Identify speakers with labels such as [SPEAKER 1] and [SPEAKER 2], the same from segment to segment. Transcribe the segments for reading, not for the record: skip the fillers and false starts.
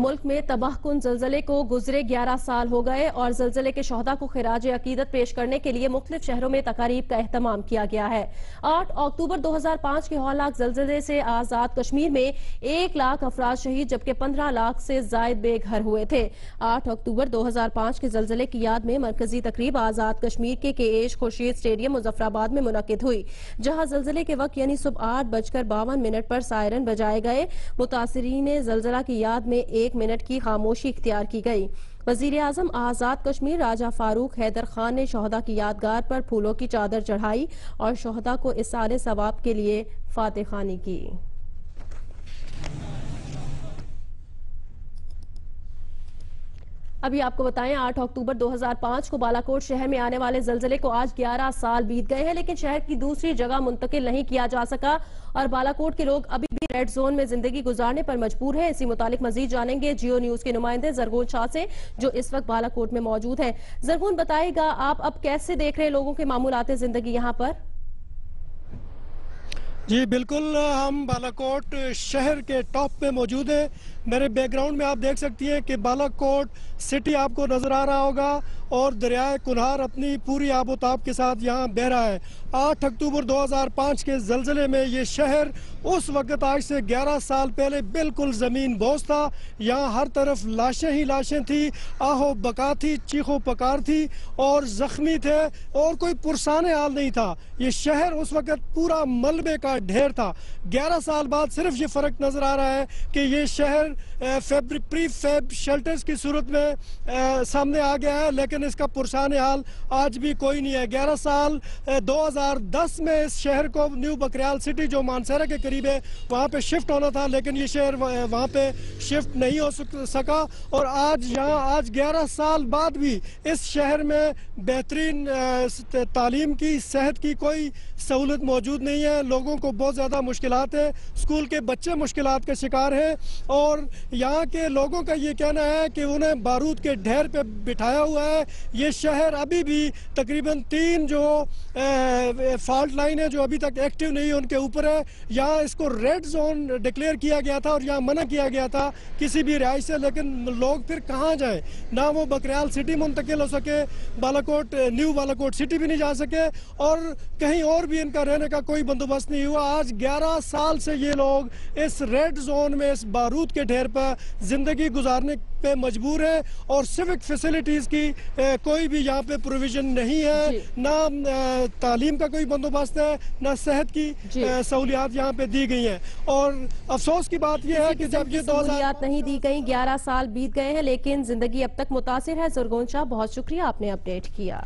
[SPEAKER 1] ملک میں تباہ کن زلزلے کو گزرے 11 سال ہو گئے اور زلزلے کے شہداء کو خراج عقیدت پیش کرنے کے لیے مختلف شہروں میں تقاریب کا اہتمام کیا گیا ہے۔ 8 اکتوبر 2005 کے ہولناک زلزلے سے آزاد کشمیر میں 1 لاکھ افراد شہید جبکہ 15 لاکھ سے زائد بے گھر ہوئے تھے۔ 8 اکتوبر 2005 کے زلزلے کی یاد میں مرکزی تقریب آزاد کشمیر کے KH خورشید اسٹیڈیم مظفرآباد میں منعقد ہوئی، جہاں زلزلے کے وقت یعنی صبح 8:52 پر سائرن بجائے گئے۔ متاثرین زلزلہ کی یاد میں 1 منٹ کی خاموشی اختیار کی گئی۔ وزیر اعظم آزاد کشمیر راجہ فاروق حیدر خان نے شہداء کی یادگار پر پھولوں کی چادر چڑھائی اور شہداء کو ایصال ثواب کے لیے فاتح خوانی کی۔ ابھی آپ کو بتائیں 8 اکتوبر 2005 کو بالاکوٹ شہر میں آنے والے زلزلے کو آج 11 سال بیت گئے ہیں، لیکن شہر کی دوسری جگہ منتقل نہیں کیا جا سکا اور بالاکوٹ کے لوگ ابھی بھی ریڈ زون میں زندگی گزارنے پر مجبور ہیں۔ اسی متعلق مزید جانیں گے جیو نیوز کے نمائندے زرغون شاہ سے جو اس وقت بالاکوٹ میں موجود ہیں۔ زرغون بتائے گا آپ اب کیسے دیکھ رہے ہیں لوگوں کے معمولات زندگی یہاں پر؟
[SPEAKER 2] جی بالکل، ہم بالاکوٹ شہر کے ٹاپ پہ موجود ہیں۔ میرے بیک گراؤنڈ میں آپ دیکھ سکتی ہیں کہ بالاکوٹ سٹی آپ کو نظر آ رہا ہوگا اور دریائے کنہار اپنی پوری آب و تاب کے ساتھ یہاں بہہ رہا ہے۔ 8 اکتوبر 2005 کے زلزلے میں یہ شہر اس وقت آج سے 11 سال پہلے بالکل زمین بوس تھا۔ یہاں ہر طرف لاشیں ہی لاشیں تھی، آہو بکا تھی، چیخ و پکار تھی اور زخمی تھے اور کوئی پرسان حال نہیں تھا۔ یہ شہر اس وقت پورا ملبے کا ڈھیر تھا۔ 11 سال بعد صرف یہ فرق نظر آ رہا ہے کہ یہ شہر پری فیب شیلٹرز کی صورت میں سامنے آ گیا ہے، لیکن اس کا پرسان حال آج بھی کوئی نہیں ہے۔ 11 سال 2010 میں اس شہر کو نیو بکریال سٹی جو مانسہرہ کے قریب ہے وہاں پہ شفٹ ہونا تھا، لیکن یہ شہر وہاں پہ شفٹ نہیں ہو سکا اور آج 11 سال بعد بھی اس شہر میں بہترین تعلیم کی، صحت کی کوئی سہولت موجود نہیں ہے۔ لوگوں کو بہت زیادہ مشکلات ہیں، اسکول کے بچے مشکلات کا شکار ہیں اور یہاں کے لوگوں کا یہ کہنا ہے کہ انہیں بارود کے ڈھیر پہ بٹھایا ہوا ہے۔ یہ شہر ابھی بھی تقریباً 3 جو فالٹ لائن ہے جو ابھی تک ایکٹیو نہیں ہے ان کے اوپر ہے۔ یہاں اس کو ریڈ زون ڈکلیئر کیا گیا تھا اور یہاں منع کیا گیا تھا کسی بھی رہائش سے، لیکن لوگ پھر کہاں جائیں؟ نہ وہ بکریال سٹی منتقل ہو سکے، نیو بالاکوٹ سٹی بھی نہیں جا سکے اور کہیں اور بھی ان کا رہنے کا کوئی بندوبست نہیں ہوا۔ آج 11 سال سے یہ لوگ اس ریڈ زون میں اس بارود کے ڈھیر پر زندگی گزارنے پہ مجبور ہے اور سیوک فیسلٹیز کی کوئی بھی یہاں پہ پروویژن نہیں ہے، نہ تعلیم کا کوئی بندوبست ہے، نہ صحت کی سہولیات یہاں پہ دی گئی ہیں۔ اور افسوس کی بات یہ ہے کہ جب یہ
[SPEAKER 1] سہولیات نہیں دی گئی، 11 سال بیت گئے ہیں لیکن زندگی اب تک متاثر ہے۔ زرغون شاہ بہت شکریہ، آپ نے اپڈیٹ کیا۔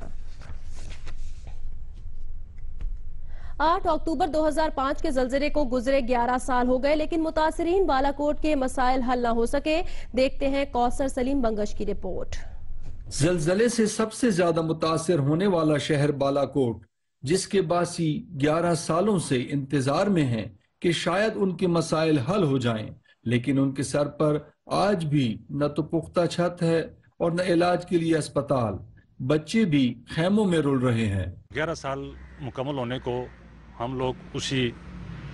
[SPEAKER 1] 8 اکتوبر 2005 کے زلزلے کو گزرے 11 سال ہو گئے لیکن متاثرین بالاکوٹ کے مسائل حل نہ ہو سکے۔ دیکھتے ہیں کوثر سلیم بنگش کی رپورٹ۔
[SPEAKER 3] زلزلے سے سب سے زیادہ متاثر ہونے والا شہر بالاکوٹ، جس کے باسی 11 سالوں سے انتظار میں ہیں کہ شاید ان کے مسائل حل ہو جائیں، لیکن ان کے سر پر آج بھی نہ تو پختہ چھت ہے اور نہ علاج کے لیے اسپتال۔ بچے بھی خیموں میں رول رہے ہیں۔
[SPEAKER 4] 11 سال مکمل ہونے کو ہم لوگ اسی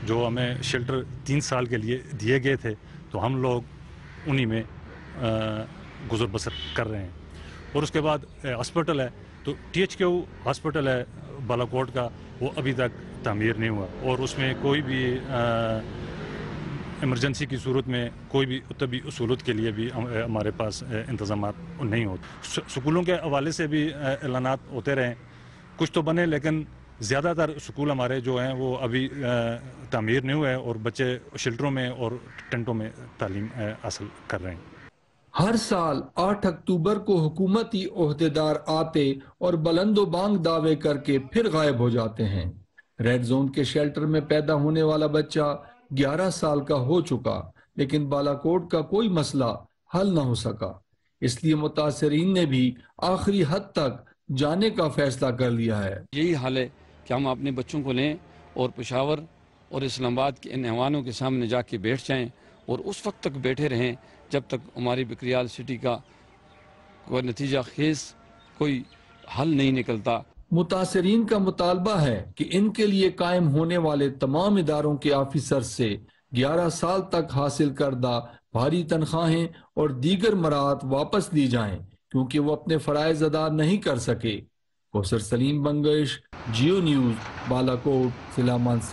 [SPEAKER 4] جو ہمیں شیلٹر 3 سال کے لیے دیے گئے تھے تو ہم لوگ انہی میں گزر بسر کر رہے ہیں۔ اور اس کے بعد ہاسپٹل ہے تو THQ ہاسپٹل ہے بالاکوٹ کا، وہ ابھی تک تعمیر نہیں ہوا اور اس میں کوئی بھی ایمرجنسی کی صورت میں کوئی بھی طبی سہولت کے لیے بھی ہمارے پاس انتظامات نہیں ہوتے۔ سکولوں کے حوالے سے بھی اعلانات ہوتے رہے، کچھ تو بنے لیکن زیادہ تر سکول ہمارے جو ہیں وہ ابھی تعمیر نہیں ہوئے اور بچے شیلٹروں میں اور ٹینٹوں میں تعلیم حاصل کر رہے ہیں۔
[SPEAKER 3] ہر سال 8 اکتوبر کو حکومتی عہدیدار آتے اور بلند و بانگ دعوے کر کے پھر غائب ہو جاتے ہیں۔ ریڈ زون کے شیلٹر میں پیدا ہونے والا بچہ 11 سال کا ہو چکا لیکن بالاکوٹ کا کوئی مسئلہ حل نہ ہو سکا، اس لیے متاثرین نے بھی آخری حد تک جانے کا فیصلہ کر لیا ہے۔
[SPEAKER 5] یہی حال ہے کہ ہم اپنے بچوں کو لیں اور پشاور اور اسلام آباد کے ان ایوانوں کے سامنے جا کے بیٹھ جائیں اور اس وقت تک بیٹھے رہیں جب تک ہماری بکریال سٹی کا کوئی نتیجہ خیز کوئی حل نہیں نکلتا۔
[SPEAKER 3] متاثرین کا مطالبہ ہے کہ ان کے لیے قائم ہونے والے تمام اداروں کے آفیسر سے 11 سال تک حاصل کردہ بھاری تنخواہیں اور دیگر مراعات واپس دی جائیں کیونکہ وہ اپنے فرائض ادا نہیں کر سکے۔ کوثر سلیم بنگش، جیو نیوز، بالاکوٹ، ضلع مانسہر۔